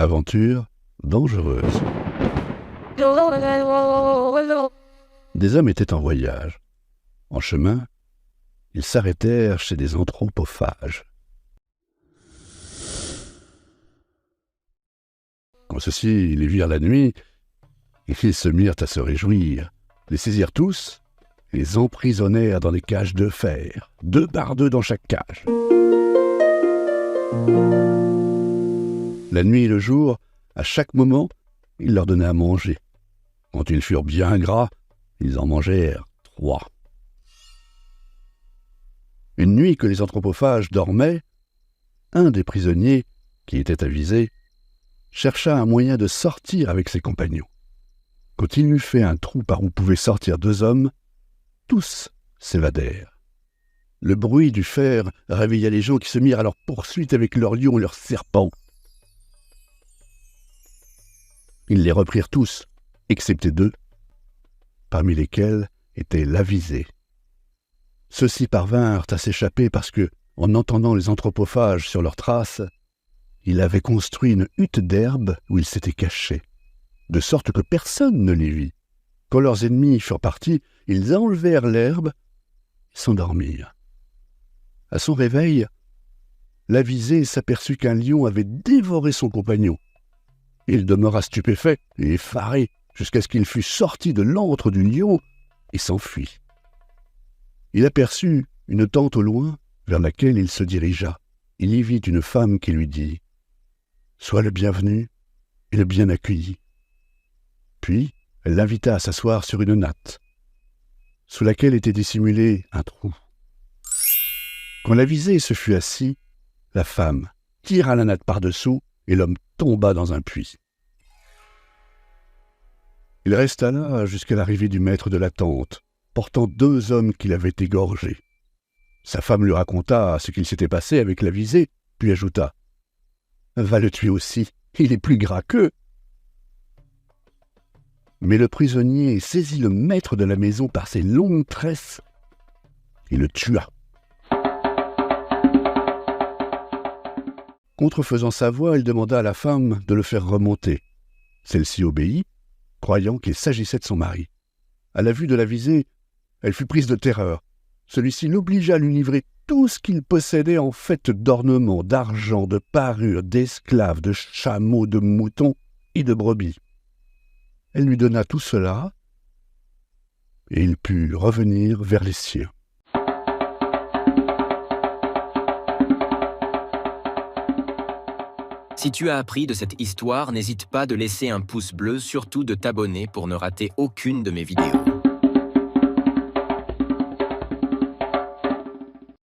Aventure dangereuse. Des hommes étaient en voyage. En chemin, ils s'arrêtèrent chez des anthropophages. Quand ceux-ci les virent la nuit, ils se mirent à se réjouir, les saisirent tous et les emprisonnèrent dans des cages de fer, 2 par 2 dans chaque cage. La nuit et le jour, à chaque moment, ils leur donnaient à manger. Quand ils furent bien gras, ils en mangèrent 3. Une nuit que les anthropophages dormaient, un des prisonniers, qui était avisé, chercha un moyen de sortir avec ses compagnons. Quand il eut fait un trou par où pouvaient sortir 2 hommes, tous s'évadèrent. Le bruit du fer réveilla les gens qui se mirent à leur poursuite avec leurs lions et leurs serpents. Ils les reprirent tous, excepté 2, parmi lesquels était l'avisé. Ceux-ci parvinrent à s'échapper parce que, en entendant les anthropophages sur leurs traces, il avait construit une hutte d'herbe où ils s'étaient cachés, de sorte que personne ne les vit. Quand leurs ennemis furent partis, ils enlevèrent l'herbe et s'endormirent. À son réveil, l'avisé s'aperçut qu'un lion avait dévoré son compagnon. Il demeura stupéfait et effaré jusqu'à ce qu'il fût sorti de l'antre du lion et s'enfuit. Il aperçut une tente au loin vers laquelle il se dirigea. Il y vit une femme qui lui dit « Sois le bienvenu et le bien accueilli ». Puis, elle l'invita à s'asseoir sur une natte, sous laquelle était dissimulé un trou. Quand l'avisé se fut assis, la femme tira la natte par-dessous et l'homme tomba dans un puits. Il resta là jusqu'à l'arrivée du maître de la tente, portant 2 hommes qui l'avaient égorgé. Sa femme lui raconta ce qu'il s'était passé avec l'avisé, puis ajouta « Va le tuer aussi, il est plus gras qu'eux !» Mais le prisonnier saisit le maître de la maison par ses longues tresses et le tua. Contrefaisant sa voix, il demanda à la femme de le faire remonter. Celle-ci obéit, croyant qu'il s'agissait de son mari. À la vue de l'avisé, elle fut prise de terreur. Celui-ci l'obligea à lui livrer tout ce qu'il possédait en fait d'ornements, d'argent, de parures, d'esclaves, de chameaux, de moutons et de brebis. Elle lui donna tout cela et il put revenir vers les siens. Si tu as appris de cette histoire, n'hésite pas de laisser un pouce bleu, surtout de t'abonner pour ne rater aucune de mes vidéos.